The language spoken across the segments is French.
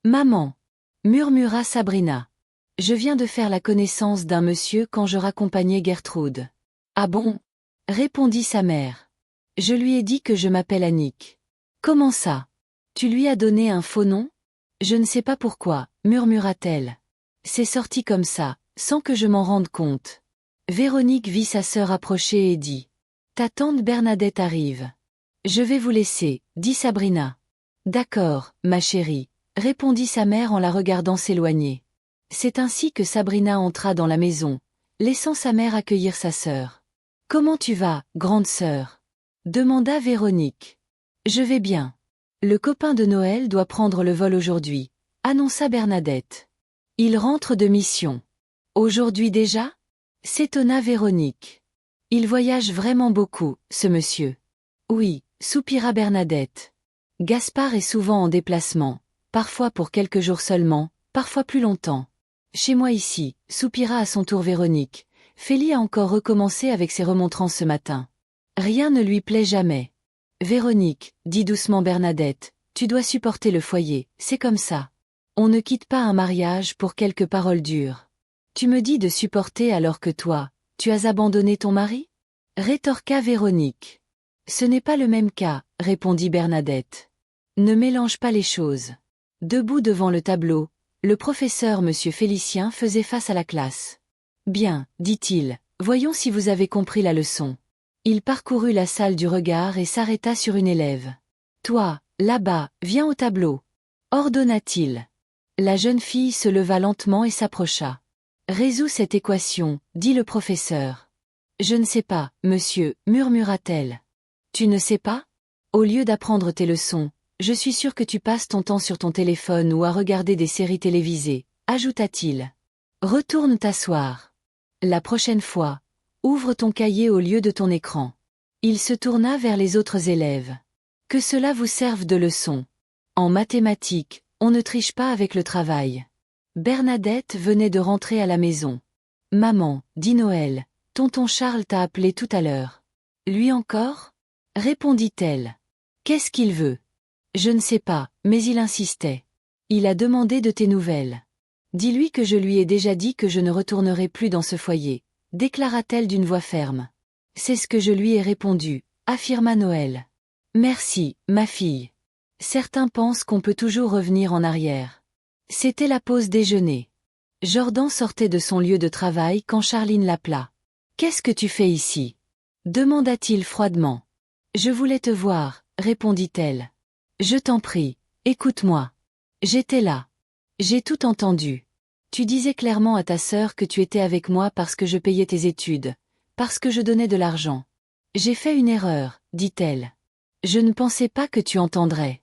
Maman, murmura Sabrina. Je viens de faire la connaissance d'un monsieur quand je raccompagnais Gertrude. Ah bon? Répondit sa mère. Je lui ai dit que je m'appelle Annick. Comment ça? Tu lui as donné un faux nom? Je ne sais pas pourquoi, murmura-t-elle. C'est sorti comme ça, sans que je m'en rende compte. Véronique vit sa sœur approcher et dit. Ta tante Bernadette arrive. Je vais vous laisser, dit Sabrina. D'accord, ma chérie, répondit sa mère en la regardant s'éloigner. C'est ainsi que Sabrina entra dans la maison, laissant sa mère accueillir sa sœur. Comment tu vas, grande sœur? Demanda Véronique. Je vais bien. Le copain de Noël doit prendre le vol aujourd'hui, annonça Bernadette. Il rentre de mission. Aujourd'hui déjà? S'étonna Véronique. Il voyage vraiment beaucoup, ce monsieur. Oui, soupira Bernadette. Gaspard est souvent en déplacement, parfois pour quelques jours seulement, parfois plus longtemps. Chez moi ici, soupira à son tour Véronique. Félie a encore recommencé avec ses remontrances ce matin. Rien ne lui plaît jamais. Véronique, dit doucement Bernadette, tu dois supporter le foyer, c'est comme ça. On ne quitte pas un mariage pour quelques paroles dures. Tu me dis de supporter alors que toi, tu as abandonné ton mari? Rétorqua Véronique. Ce n'est pas le même cas, répondit Bernadette. Ne mélange pas les choses. Debout devant le tableau, le professeur Monsieur Félicien faisait face à la classe. Bien, dit-il, voyons si vous avez compris la leçon. Il parcourut la salle du regard et s'arrêta sur une élève. Toi, là-bas, viens au tableau. Ordonna-t-il. La jeune fille se leva lentement et s'approcha. Résous cette équation, dit le professeur. Je ne sais pas, monsieur, murmura-t-elle. Tu ne sais pas? Au lieu d'apprendre tes leçons, je suis sûr que tu passes ton temps sur ton téléphone ou à regarder des séries télévisées, ajouta-t-il. Retourne t'asseoir. La prochaine fois, ouvre ton cahier au lieu de ton écran. Il se tourna vers les autres élèves. Que cela vous serve de leçon. En mathématiques, on ne triche pas avec le travail. Bernadette venait de rentrer à la maison. Maman, dit Noël, tonton Charles t'a appelé tout à l'heure. Lui encore? Répondit-elle. Qu'est-ce qu'il veut? Je ne sais pas, mais il insistait. Il a demandé de tes nouvelles. Dis-lui que je lui ai déjà dit que je ne retournerai plus dans ce foyer, déclara-t-elle d'une voix ferme. C'est ce que je lui ai répondu, affirma Noël. Merci, ma fille. Certains pensent qu'on peut toujours revenir en arrière. C'était la pause déjeuner. Jordan sortait de son lieu de travail quand Charline l'appela. Qu'est-ce que tu fais ici? Demanda-t-il froidement. Je voulais te voir, répondit-elle. Je t'en prie, écoute-moi. J'étais là. J'ai tout entendu. Tu disais clairement à ta sœur que tu étais avec moi parce que je payais tes études, parce que je donnais de l'argent. J'ai fait une erreur, dit-elle. Je ne pensais pas que tu entendrais.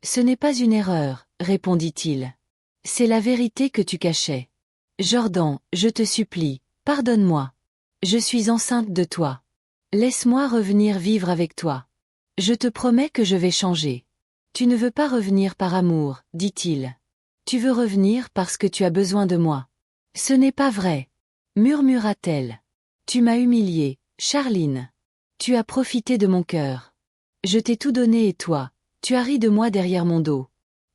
Ce n'est pas une erreur, répondit-il. C'est la vérité que tu cachais. Jordan, je te supplie, pardonne-moi. Je suis enceinte de toi. Laisse-moi revenir vivre avec toi. Je te promets que je vais changer. Tu ne veux pas revenir par amour, dit-il. Tu veux revenir parce que tu as besoin de moi. Ce n'est pas vrai, murmura-t-elle. Tu m'as humiliée, Charline. Tu as profité de mon cœur. Je t'ai tout donné et toi, tu as ri de moi derrière mon dos.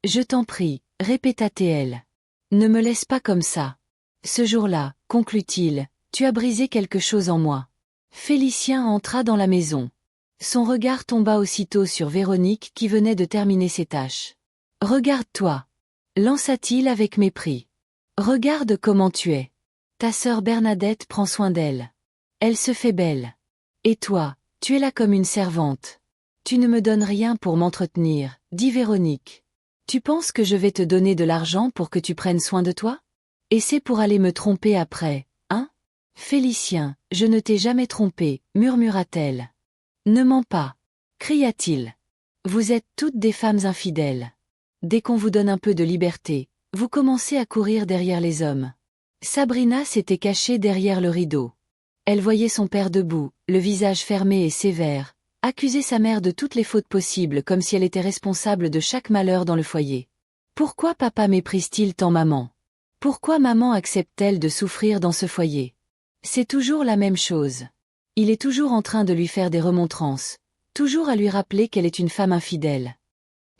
Je t'en prie, répéta-t-elle. Ne me laisse pas comme ça. Ce jour-là, conclut-il, tu as brisé quelque chose en moi. Félicien entra dans la maison. Son regard tomba aussitôt sur Véronique qui venait de terminer ses tâches. Regarde-toi, lança-t-il avec mépris. Regarde comment tu es. Ta sœur Bernadette prend soin d'elle. Elle se fait belle. Et toi, tu es là comme une servante. Tu ne me donnes rien pour m'entretenir, dit Véronique. Tu penses que je vais te donner de l'argent pour que tu prennes soin de toi? Et c'est pour aller me tromper après, hein? Félicien, je ne t'ai jamais trompé, murmura-t-elle. Ne mens pas, cria-t-il. Vous êtes toutes des femmes infidèles. Dès qu'on vous donne un peu de liberté, vous commencez à courir derrière les hommes. Sabrina s'était cachée derrière le rideau. Elle voyait son père debout, le visage fermé et sévère, accuser sa mère de toutes les fautes possibles comme si elle était responsable de chaque malheur dans le foyer. Pourquoi papa méprise-t-il tant maman? Pourquoi maman accepte-t-elle de souffrir dans ce foyer? C'est toujours la même chose. Il est toujours en train de lui faire des remontrances, toujours à lui rappeler qu'elle est une femme infidèle.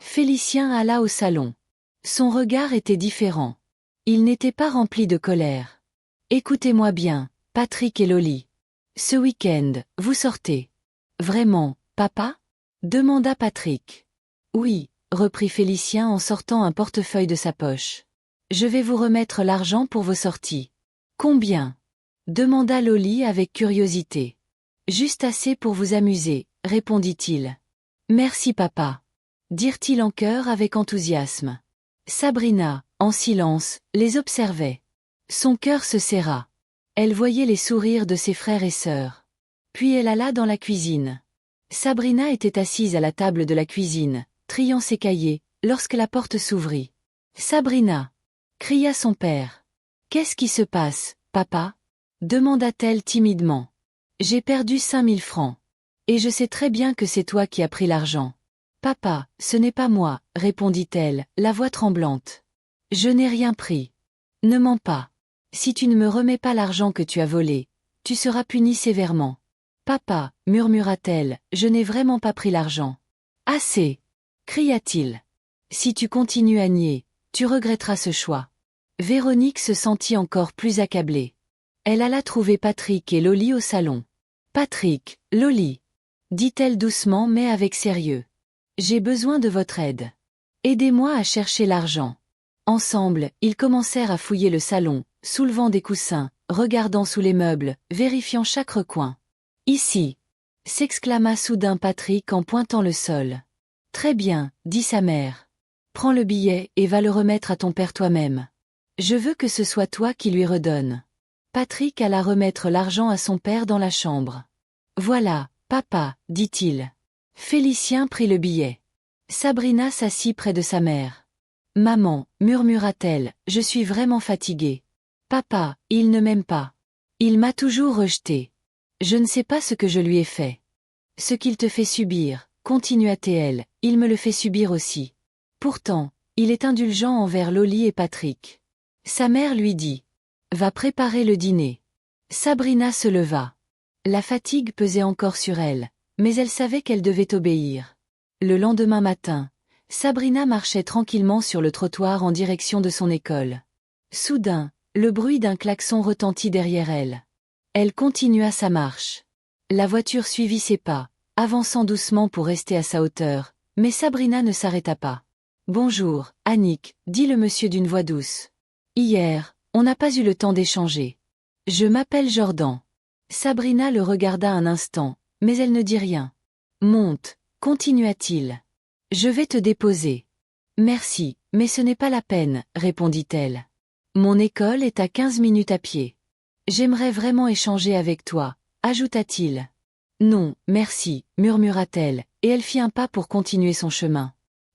Félicien alla au salon. Son regard était différent. Il n'était pas rempli de colère. Écoutez-moi bien, Patrick et Loli. Ce week-end, vous sortez. Vraiment, papa? Demanda Patrick. Oui, reprit Félicien en sortant un portefeuille de sa poche. Je vais vous remettre l'argent pour vos sorties. Combien? Demanda Loli avec curiosité. Juste assez pour vous amuser, répondit-il. Merci papa. Dirent-ils en chœur avec enthousiasme. Sabrina, en silence, les observait. Son cœur se serra. Elle voyait les sourires de ses frères et sœurs. Puis elle alla dans la cuisine. Sabrina était assise à la table de la cuisine, triant ses cahiers, lorsque la porte s'ouvrit. Sabrina! Cria son père. Qu'est-ce qui se passe, papa? Demanda-t-elle timidement. J'ai perdu 5000 francs. Et je sais très bien que c'est toi qui as pris l'argent. Papa, ce n'est pas moi, répondit-elle, la voix tremblante. Je n'ai rien pris. Ne mens pas. Si tu ne me remets pas l'argent que tu as volé, tu seras puni sévèrement. Papa, murmura-t-elle, je n'ai vraiment pas pris l'argent. Assez! Cria-t-il. Si tu continues à nier, tu regretteras ce choix. Véronique se sentit encore plus accablée. Elle alla trouver Patrick et Loli au salon. Patrick, Loli, dit-elle doucement mais avec sérieux. J'ai besoin de votre aide. Aidez-moi à chercher l'argent. Ensemble, ils commencèrent à fouiller le salon, soulevant des coussins, regardant sous les meubles, vérifiant chaque recoin. Ici! S'exclama soudain Patrick en pointant le sol. Très bien, dit sa mère. Prends le billet et va le remettre à ton père toi-même. Je veux que ce soit toi qui lui redonne. Patrick alla remettre l'argent à son père dans la chambre. Voilà, papa, dit-il. Félicien prit le billet. Sabrina s'assit près de sa mère. Maman, murmura-t-elle, je suis vraiment fatiguée. Papa, il ne m'aime pas. Il m'a toujours rejetée. Je ne sais pas ce que je lui ai fait. Ce qu'il te fait subir, continua-t-elle, il me le fait subir aussi. Pourtant, il est indulgent envers Loli et Patrick. Sa mère lui dit. Va préparer le dîner. Sabrina se leva. La fatigue pesait encore sur elle, mais elle savait qu'elle devait obéir. Le lendemain matin, Sabrina marchait tranquillement sur le trottoir en direction de son école. Soudain, le bruit d'un klaxon retentit derrière elle. Elle continua sa marche. La voiture suivit ses pas, avançant doucement pour rester à sa hauteur, mais Sabrina ne s'arrêta pas. « Bonjour, Annick, dit le monsieur d'une voix douce. Hier, on n'a pas eu le temps d'échanger. Je m'appelle Jordan. » Sabrina le regarda un instant, mais elle ne dit rien. « Monte, continua-t-il. Je vais te déposer. »« Merci, mais ce n'est pas la peine, répondit-elle. Mon école est à 15 minutes à pied. J'aimerais vraiment échanger avec toi, ajouta-t-il. Non, merci, murmura-t-elle, et elle fit un pas pour continuer son chemin.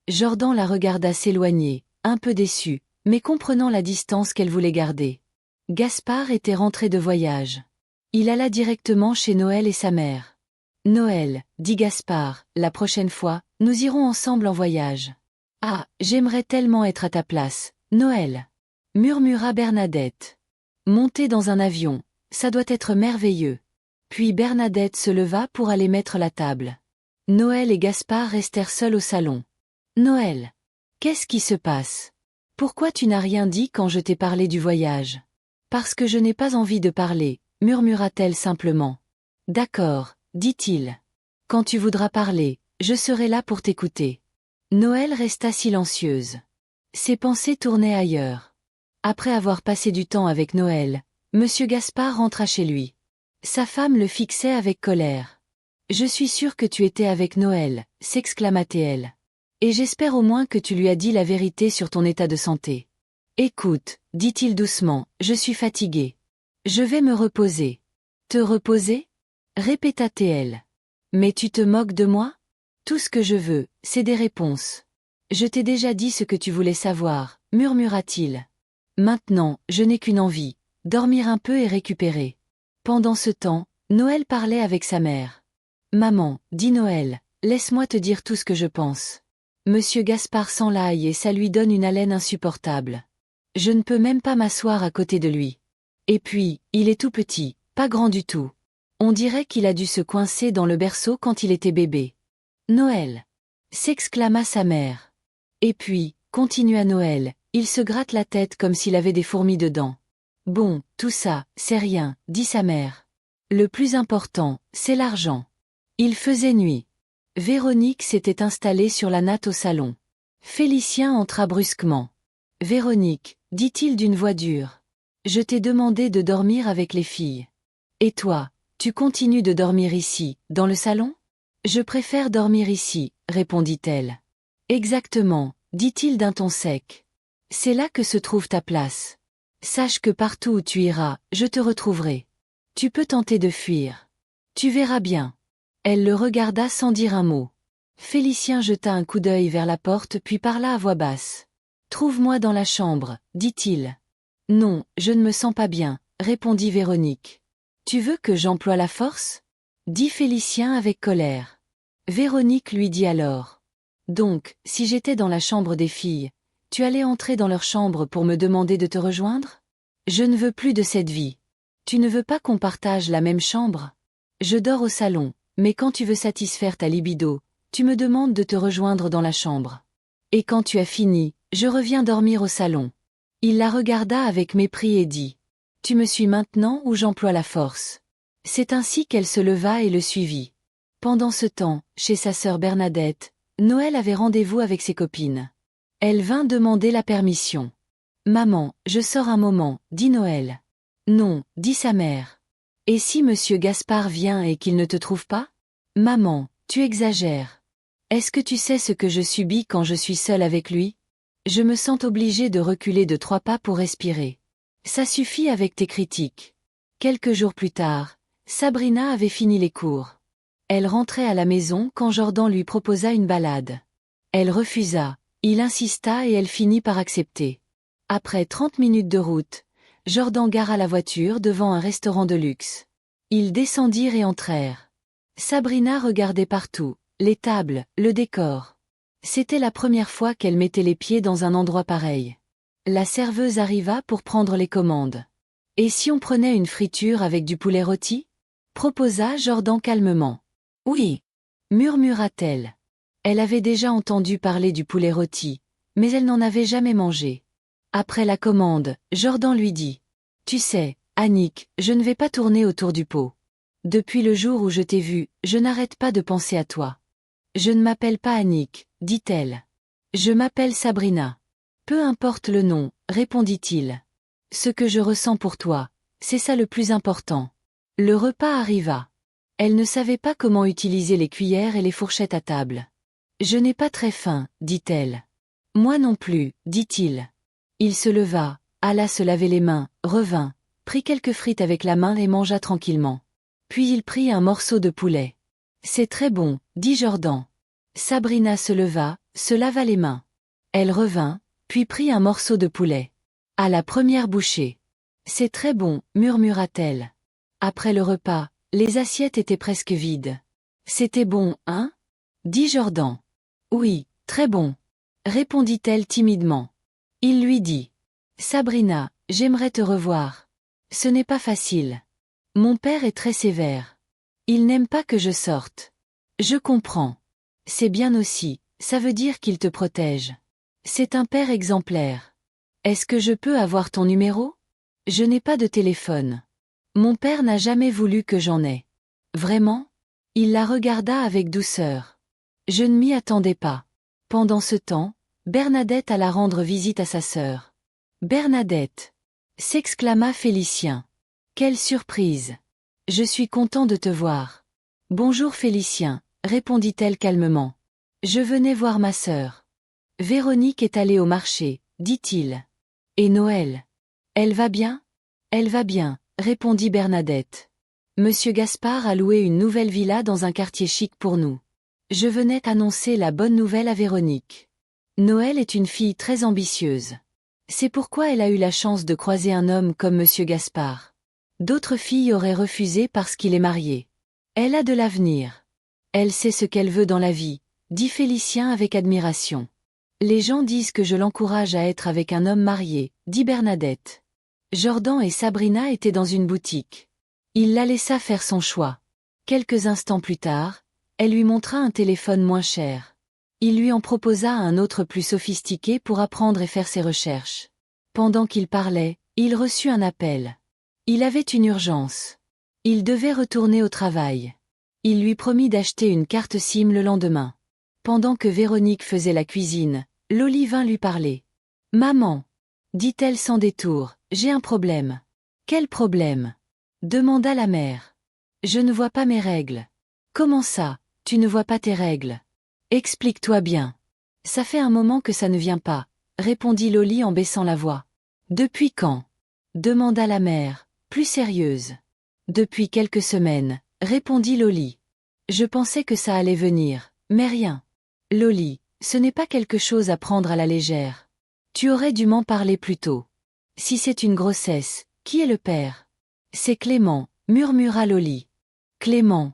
Jordan la regarda s'éloigner, un peu déçu, mais comprenant la distance qu'elle voulait garder. Gaspard était rentré de voyage. Il alla directement chez Noël et sa mère. Noël, dit Gaspard, la prochaine fois, nous irons ensemble en voyage. Ah, j'aimerais tellement être à ta place, Noël. Murmura Bernadette. Monter dans un avion, ça doit être merveilleux. Puis Bernadette se leva pour aller mettre la table. Noël et Gaspard restèrent seuls au salon. Noël. Qu'est-ce qui se passe? Pourquoi tu n'as rien dit quand je t'ai parlé du voyage? Parce que je n'ai pas envie de parler, murmura-t-elle simplement. D'accord, dit-il. Quand tu voudras parler, je serai là pour t'écouter. Noël resta silencieuse. Ses pensées tournaient ailleurs. Après avoir passé du temps avec Noël, Monsieur Gaspard rentra chez lui. Sa femme le fixait avec colère. « Je suis sûre que tu étais avec Noël, » s'exclama-t-elle. « Et j'espère au moins que tu lui as dit la vérité sur ton état de santé. »« Écoute, dit-il doucement, je suis fatigué. Je vais me reposer. »« Te reposer ?» répéta-t-elle. « Mais tu te moques de moi? Tout ce que je veux, c'est des réponses. Je t'ai déjà dit ce que tu voulais savoir, murmura-t-il. Maintenant, je n'ai qu'une envie, dormir un peu et récupérer. Pendant ce temps, Noël parlait avec sa mère. « Maman, dit Noël, laisse-moi te dire tout ce que je pense. Monsieur Gaspard s'enlaille et ça lui donne une haleine insupportable. Je ne peux même pas m'asseoir à côté de lui. Et puis, il est tout petit, pas grand du tout. On dirait qu'il a dû se coincer dans le berceau quand il était bébé. »« Noël !» s'exclama sa mère. « Et puis, continua Noël, il se gratte la tête comme s'il avait des fourmis dedans. Bon, tout ça, c'est rien, dit sa mère. Le plus important, c'est l'argent. Il faisait nuit. Véronique s'était installée sur la natte au salon. Félicien entra brusquement. Véronique, dit-il d'une voix dure. Je t'ai demandé de dormir avec les filles. Et toi, tu continues de dormir ici, dans le salon? Je préfère dormir ici, répondit-elle. Exactement, dit-il d'un ton sec. C'est là que se trouve ta place. Sache que partout où tu iras, je te retrouverai. Tu peux tenter de fuir. Tu verras bien. Elle le regarda sans dire un mot. Félicien jeta un coup d'œil vers la porte puis parla à voix basse. Trouve-moi dans la chambre, dit-il. Non, je ne me sens pas bien, répondit Véronique. Tu veux que j'emploie la force? Dit Félicien avec colère. Véronique lui dit alors. Donc, si j'étais dans la chambre des filles, tu allais entrer dans leur chambre pour me demander de te rejoindre? Je ne veux plus de cette vie. Tu ne veux pas qu'on partage la même chambre? Je dors au salon, mais quand tu veux satisfaire ta libido, tu me demandes de te rejoindre dans la chambre. Et quand tu as fini, je reviens dormir au salon. Il la regarda avec mépris et dit. Tu me suis maintenant ou j'emploie la force? C'est ainsi qu'elle se leva et le suivit. Pendant ce temps, chez sa sœur Bernadette, Noël avait rendez-vous avec ses copines. Elle vint demander la permission. Maman, je sors un moment, dit Noël. Non, dit sa mère. Et si monsieur Gaspard vient et qu'il ne te trouve pas? Maman, tu exagères. Est-ce que tu sais ce que je subis quand je suis seule avec lui? Je me sens obligée de reculer de 3 pas pour respirer. Ça suffit avec tes critiques. Quelques jours plus tard, Sabrina avait fini les cours. Elle rentrait à la maison quand Jordan lui proposa une balade. Elle refusa, il insista et elle finit par accepter. Après 30 minutes de route, Jordan gara la voiture devant un restaurant de luxe. Ils descendirent et entrèrent. Sabrina regardait partout, les tables, le décor. C'était la première fois qu'elle mettait les pieds dans un endroit pareil. La serveuse arriva pour prendre les commandes. « Et si on prenait une friture avec du poulet rôti ?» proposa Jordan calmement. « Oui » murmura-t-elle. Elle avait déjà entendu parler du poulet rôti, mais elle n'en avait jamais mangé. Après la commande, Jordan lui dit. « Tu sais, Annick, je ne vais pas tourner autour du pot. Depuis le jour où je t'ai vue, je n'arrête pas de penser à toi. » Je ne m'appelle pas Annick, dit-elle. Je m'appelle Sabrina. Peu importe le nom, répondit-il. Ce que je ressens pour toi, c'est ça le plus important. Le repas arriva. Elle ne savait pas comment utiliser les cuillères et les fourchettes à table. Je n'ai pas très faim, dit-elle. Moi non plus, dit-il. Il se leva, alla se laver les mains, revint, prit quelques frites avec la main et mangea tranquillement. Puis il prit un morceau de poulet. C'est très bon, dit Jordan. Sabrina se leva, se lava les mains. Elle revint, puis prit un morceau de poulet. À la première bouchée. C'est très bon, murmura-t-elle. Après le repas, les assiettes étaient presque vides. C'était bon, hein? Dit Jordan. Oui, très bon. Répondit-elle timidement. Il lui dit. Sabrina, j'aimerais te revoir. Ce n'est pas facile. Mon père est très sévère. Il n'aime pas que je sorte. Je comprends. C'est bien aussi, ça veut dire qu'il te protège. C'est un père exemplaire. Est-ce que je peux avoir ton numéro? Je n'ai pas de téléphone. Mon père n'a jamais voulu que j'en aie. Vraiment? Il la regarda avec douceur. Je ne m'y attendais pas. Pendant ce temps, Bernadette alla rendre visite à sa sœur. Bernadette! S'exclama Félicien. Quelle surprise! Je suis content de te voir. Bonjour Félicien, répondit-elle calmement. Je venais voir ma sœur. Véronique est allée au marché, dit-il. Et Noël? Elle va bien? Elle va bien, répondit Bernadette. Monsieur Gaspard a loué une nouvelle villa dans un quartier chic pour nous. Je venais annoncer la bonne nouvelle à Véronique. Noël est une fille très ambitieuse. C'est pourquoi elle a eu la chance de croiser un homme comme Monsieur Gaspard. D'autres filles auraient refusé parce qu'il est marié. Elle a de l'avenir. Elle sait ce qu'elle veut dans la vie, dit Félicien avec admiration. Les gens disent que je l'encourage à être avec un homme marié, dit Bernadette. Jordan et Sabrina étaient dans une boutique. Il la laissa faire son choix. Quelques instants plus tard, elle lui montra un téléphone moins cher. Il lui en proposa un autre plus sophistiqué pour apprendre et faire ses recherches. Pendant qu'il parlait, il reçut un appel. Il avait une urgence. Il devait retourner au travail. Il lui promit d'acheter une carte SIM le lendemain. Pendant que Véronique faisait la cuisine, Loli vint lui parler. « Maman » dit-elle sans détour, « j'ai un problème. »« Quel problème » demanda la mère. « Je ne vois pas mes règles. »« Comment ça, tu ne vois pas tes règles ? Explique-toi bien. »« Ça fait un moment que ça ne vient pas, » répondit Loli en baissant la voix. « Depuis quand » demanda la mère, plus sérieuse. « Depuis quelques semaines, » répondit Loli. « Je pensais que ça allait venir, mais rien. »« Loli, ce n'est pas quelque chose à prendre à la légère. Tu aurais dû m'en parler plus tôt. Si c'est une grossesse, qui est le père ? » « C'est Clément, » murmura Loli. « Clément »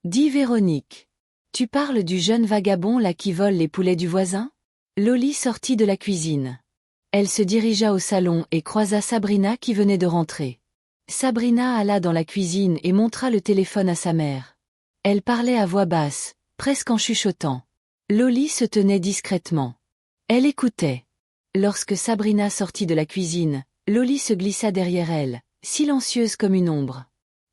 dit Véronique. « Tu parles du jeune vagabond là qui vole les poulets du voisin ?» Loli sortit de la cuisine. Elle se dirigea au salon et croisa Sabrina qui venait de rentrer. Sabrina alla dans la cuisine et montra le téléphone à sa mère. Elle parlait à voix basse, presque en chuchotant. Loli se tenait discrètement. Elle écoutait. Lorsque Sabrina sortit de la cuisine, Loli se glissa derrière elle, silencieuse comme une ombre.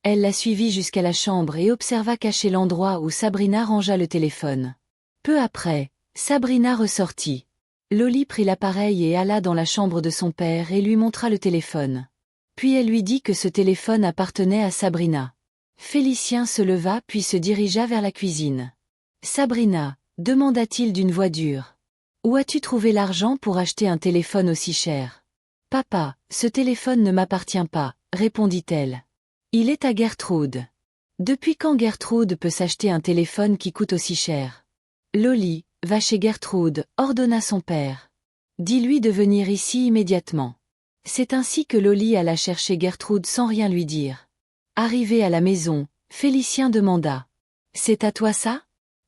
Elle la suivit jusqu'à la chambre et observa caché l'endroit où Sabrina rangea le téléphone. Peu après, Sabrina ressortit. Loli prit l'appareil et alla dans la chambre de son père et lui montra le téléphone. Puis elle lui dit que ce téléphone appartenait à Sabrina. Félicien se leva puis se dirigea vers la cuisine. « Sabrina » demanda-t-il d'une voix dure. « Où as-tu trouvé l'argent pour acheter un téléphone aussi cher ?»« Papa, ce téléphone ne m'appartient pas, » répondit-elle. « Il est à Gertrude. »« Depuis quand Gertrude peut s'acheter un téléphone qui coûte aussi cher ?»« Loli, va chez Gertrude, » ordonna son père. « Dis-lui de venir ici immédiatement. » C'est ainsi que Loli alla chercher Gertrude sans rien lui dire. Arrivé à la maison, Félicien demanda. « C'est à toi ça ?»«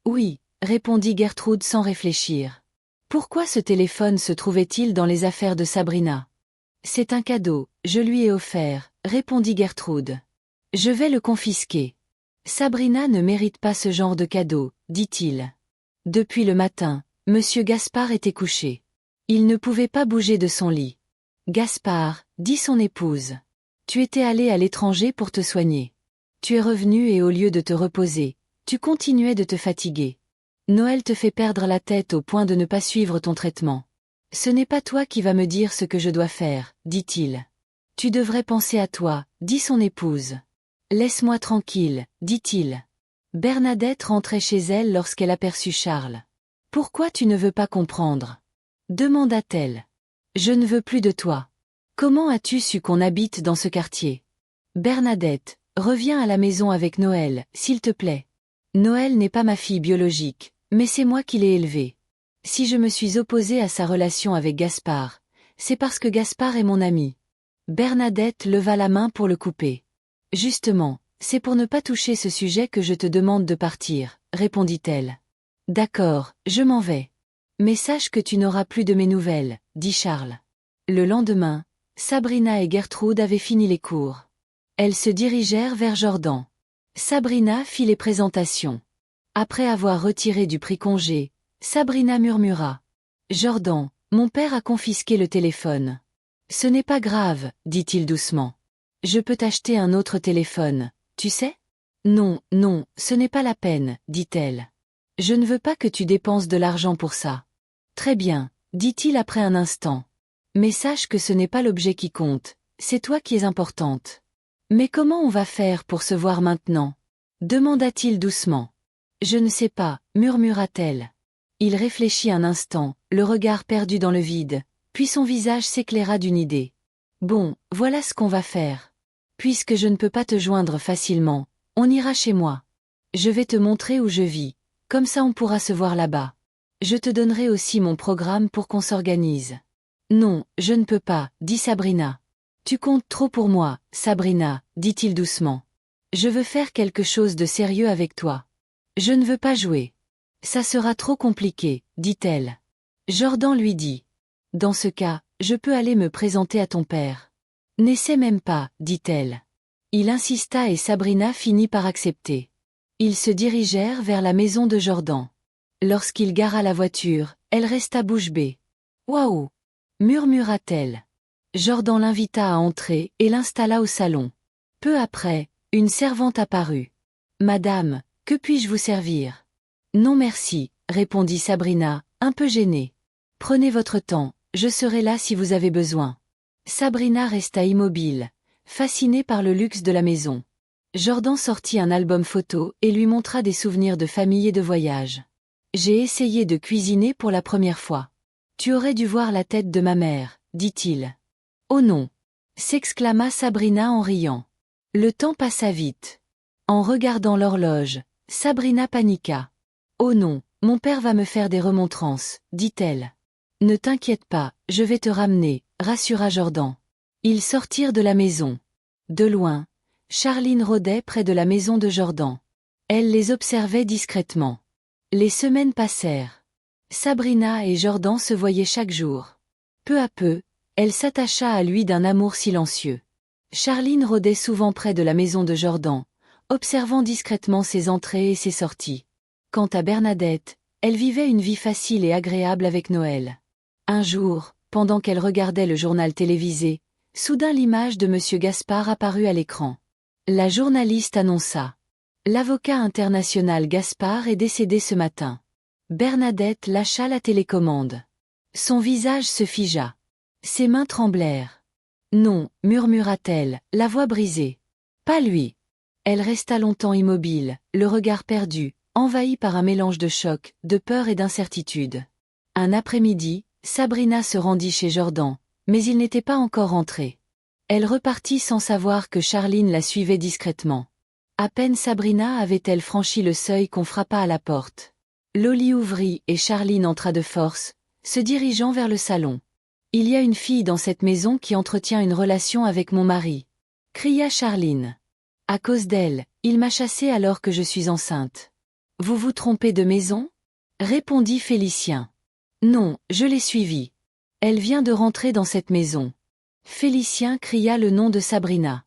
Oui, » répondit Gertrude sans réfléchir. Pourquoi ce téléphone se trouvait-il dans les affaires de Sabrina ? C'est un cadeau, je lui ai offert, répondit Gertrude. Je vais le confisquer. Sabrina ne mérite pas ce genre de cadeau, dit-il. Depuis le matin, Monsieur Gaspard était couché. Il ne pouvait pas bouger de son lit. Gaspard, dit son épouse. Tu étais allé à l'étranger pour te soigner. Tu es revenu et au lieu de te reposer, tu continuais de te fatiguer. Noël te fait perdre la tête au point de ne pas suivre ton traitement. Ce n'est pas toi qui vas me dire ce que je dois faire, dit-il. Tu devrais penser à toi, dit son épouse. Laisse-moi tranquille, dit-il. Bernadette rentrait chez elle lorsqu'elle aperçut Charles. Pourquoi tu ne veux pas comprendre ? Demanda-t-elle. Je ne veux plus de toi. Comment as-tu su qu'on habite dans ce quartier ? Bernadette, reviens à la maison avec Noël, s'il te plaît. Noël n'est pas ma fille biologique, mais c'est moi qui l'ai élevée. Si je me suis opposée à sa relation avec Gaspard, c'est parce que Gaspard est mon ami. Bernadette leva la main pour le couper. Justement, c'est pour ne pas toucher ce sujet que je te demande de partir, répondit-elle. D'accord, je m'en vais. Mais sache que tu n'auras plus de mes nouvelles, dit Charles. Le lendemain, Sabrina et Gertrude avaient fini les cours. Elles se dirigèrent vers Jordan. Sabrina fit les présentations. Après avoir retiré du prix congé, Sabrina murmura. « Jordan, mon père a confisqué le téléphone. »« Ce n'est pas grave, dit-il doucement. Je peux t'acheter un autre téléphone, tu sais ? » ?»« Non, non, ce n'est pas la peine, dit-elle. « Je ne veux pas que tu dépenses de l'argent pour ça. »« Très bien, dit-il après un instant. Mais sache que ce n'est pas l'objet qui compte, c'est toi qui es importante. »« Mais comment on va faire pour se voir maintenant ?» demanda-t-il doucement. « Je ne sais pas, murmura-t-elle. Il réfléchit un instant, le regard perdu dans le vide, puis son visage s'éclaira d'une idée. « Bon, voilà ce qu'on va faire. Puisque je ne peux pas te joindre facilement, on ira chez moi. Je vais te montrer où je vis, comme ça on pourra se voir là-bas. Je te donnerai aussi mon programme pour qu'on s'organise. »« Non, je ne peux pas, dit Sabrina. »« Tu comptes trop pour moi, Sabrina, dit-il doucement. Je veux faire quelque chose de sérieux avec toi. Je ne veux pas jouer. »« Ça sera trop compliqué, dit-elle. Jordan lui dit. « Dans ce cas, je peux aller me présenter à ton père. »« N'essaie même pas, dit-elle. Il insista et Sabrina finit par accepter. Ils se dirigèrent vers la maison de Jordan. Lorsqu'il gara la voiture, elle resta bouche bée. « Waouh !» murmura-t-elle. Jordan l'invita à entrer et l'installa au salon. Peu après, une servante apparut. « Madame, que puis-je vous servir ?»« Non merci, » répondit Sabrina, un peu gênée. « Prenez votre temps, je serai là si vous avez besoin. » Sabrina resta immobile, fascinée par le luxe de la maison. Jordan sortit un album photo et lui montra des souvenirs de famille et de voyage. « J'ai essayé de cuisiner pour la première fois. Tu aurais dû voir la tête de ma mère, dit-il. « Oh non !» s'exclama Sabrina en riant. Le temps passa vite. En regardant l'horloge, Sabrina paniqua. « Oh non, mon père va me faire des remontrances, dit-elle. « Ne t'inquiète pas, je vais te ramener, rassura Jordan. Ils sortirent de la maison. De loin, Charline rôdait près de la maison de Jordan. Elle les observait discrètement. Les semaines passèrent. Sabrina et Jordan se voyaient chaque jour. Peu à peu, elle s'attacha à lui d'un amour silencieux. Charline rôdait souvent près de la maison de Jordan, observant discrètement ses entrées et ses sorties. Quant à Bernadette, elle vivait une vie facile et agréable avec Noël. Un jour, pendant qu'elle regardait le journal télévisé, soudain l'image de M. Gaspard apparut à l'écran. La journaliste annonça. L'avocat international Gaspard est décédé ce matin. Bernadette lâcha la télécommande. Son visage se figea. Ses mains tremblèrent. Non, murmura-t-elle, la voix brisée. Pas lui. Elle resta longtemps immobile, le regard perdu, envahie par un mélange de choc, de peur et d'incertitude. Un après-midi, Sabrina se rendit chez Jordan, mais il n'était pas encore rentré. Elle repartit sans savoir que Charline la suivait discrètement. À peine Sabrina avait-elle franchi le seuil qu'on frappa à la porte. Loli ouvrit et Charline entra de force, se dirigeant vers le salon. « Il y a une fille dans cette maison qui entretient une relation avec mon mari. » cria Charline. « À cause d'elle, il m'a chassée alors que je suis enceinte. »« Vous vous trompez de maison ?» répondit Félicien. « Non, je l'ai suivie. Elle vient de rentrer dans cette maison. » Félicien cria le nom de Sabrina.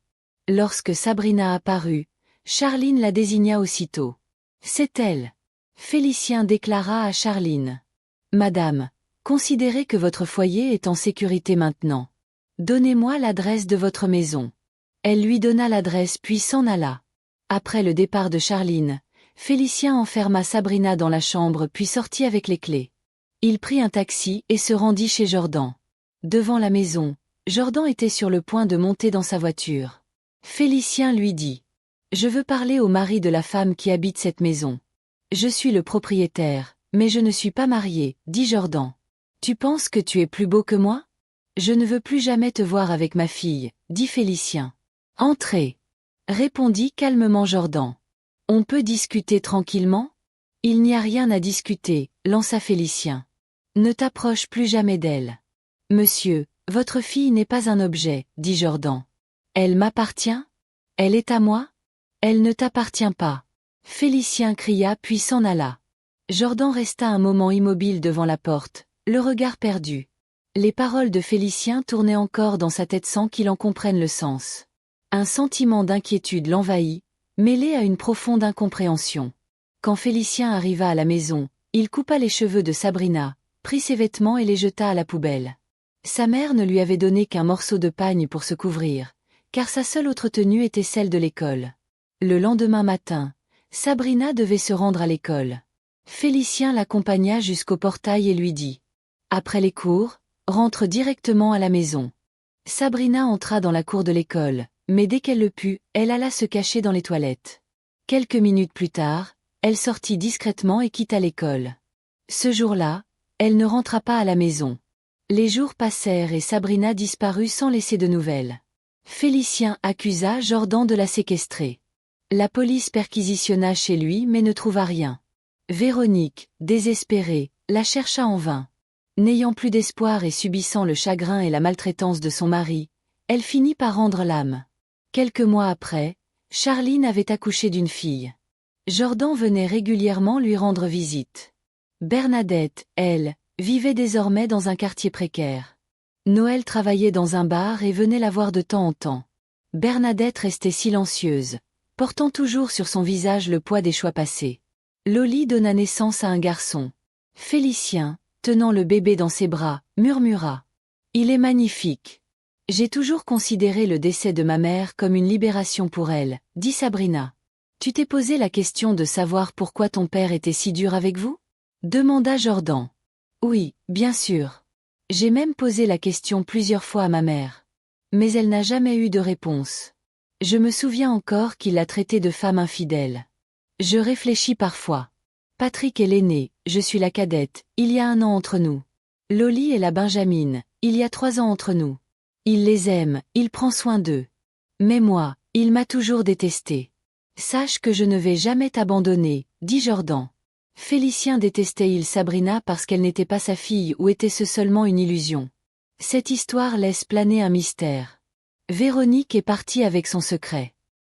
Lorsque Sabrina apparut, Charline la désigna aussitôt. « C'est elle. » Félicien déclara à Charline. « Madame, considérez que votre foyer est en sécurité maintenant. Donnez-moi l'adresse de votre maison. » Elle lui donna l'adresse puis s'en alla. Après le départ de Charline, Félicien enferma Sabrina dans la chambre puis sortit avec les clés. Il prit un taxi et se rendit chez Jordan. Devant la maison, Jordan était sur le point de monter dans sa voiture. Félicien lui dit. « Je veux parler au mari de la femme qui habite cette maison. Je suis le propriétaire, mais je ne suis pas marié, dit Jordan. Tu penses que tu es plus beau que moi? Je ne veux plus jamais te voir avec ma fille, dit Félicien. Entrez, répondit calmement Jordan. On peut discuter tranquillement? Il n'y a rien à discuter, lança Félicien. Ne t'approche plus jamais d'elle. Monsieur, votre fille n'est pas un objet, dit Jordan. Elle m'appartient? Elle est à moi? Elle ne t'appartient pas. Félicien cria puis s'en alla. Jordan resta un moment immobile devant la porte, le regard perdu. Les paroles de Félicien tournaient encore dans sa tête sans qu'il en comprenne le sens. Un sentiment d'inquiétude l'envahit, mêlé à une profonde incompréhension. Quand Félicien arriva à la maison, il coupa les cheveux de Sabrina, prit ses vêtements et les jeta à la poubelle. Sa mère ne lui avait donné qu'un morceau de pagne pour se couvrir, car sa seule autre tenue était celle de l'école. Le lendemain matin, Sabrina devait se rendre à l'école. Félicien l'accompagna jusqu'au portail et lui dit « Après les cours, rentre directement à la maison. » Sabrina entra dans la cour de l'école, mais dès qu'elle le put, elle alla se cacher dans les toilettes. Quelques minutes plus tard, elle sortit discrètement et quitta l'école. Ce jour-là, elle ne rentra pas à la maison. Les jours passèrent et Sabrina disparut sans laisser de nouvelles. Félicien accusa Jordan de la séquestrer. La police perquisitionna chez lui mais ne trouva rien. Véronique, désespérée, la chercha en vain. N'ayant plus d'espoir et subissant le chagrin et la maltraitance de son mari, elle finit par rendre l'âme. Quelques mois après, Charline avait accouché d'une fille. Jordan venait régulièrement lui rendre visite. Bernadette, elle, vivait désormais dans un quartier précaire. Noël travaillait dans un bar et venait la voir de temps en temps. Bernadette restait silencieuse, portant toujours sur son visage le poids des choix passés. Loli donna naissance à un garçon. Félicien, tenant le bébé dans ses bras, murmura. Il est magnifique. J'ai toujours considéré le décès de ma mère comme une libération pour elle, dit Sabrina. Tu t'es posé la question de savoir pourquoi ton père était si dur avec vous? Demanda Jordan. Oui, bien sûr. J'ai même posé la question plusieurs fois à ma mère. Mais elle n'a jamais eu de réponse. Je me souviens encore qu'il l'a traitée de femme infidèle. Je réfléchis parfois. Patrick est l'aîné, je suis la cadette, il y a 1 an entre nous. Loli est la benjamine, il y a 3 ans entre nous. Il les aime, il prend soin d'eux. Mais moi, il m'a toujours détestée. Sache que je ne vais jamais t'abandonner, dit Jordan. Félicien détestait-il Sabrina parce qu'elle n'était pas sa fille ou était-ce seulement une illusion? Cette histoire laisse planer un mystère. Véronique est partie avec son secret.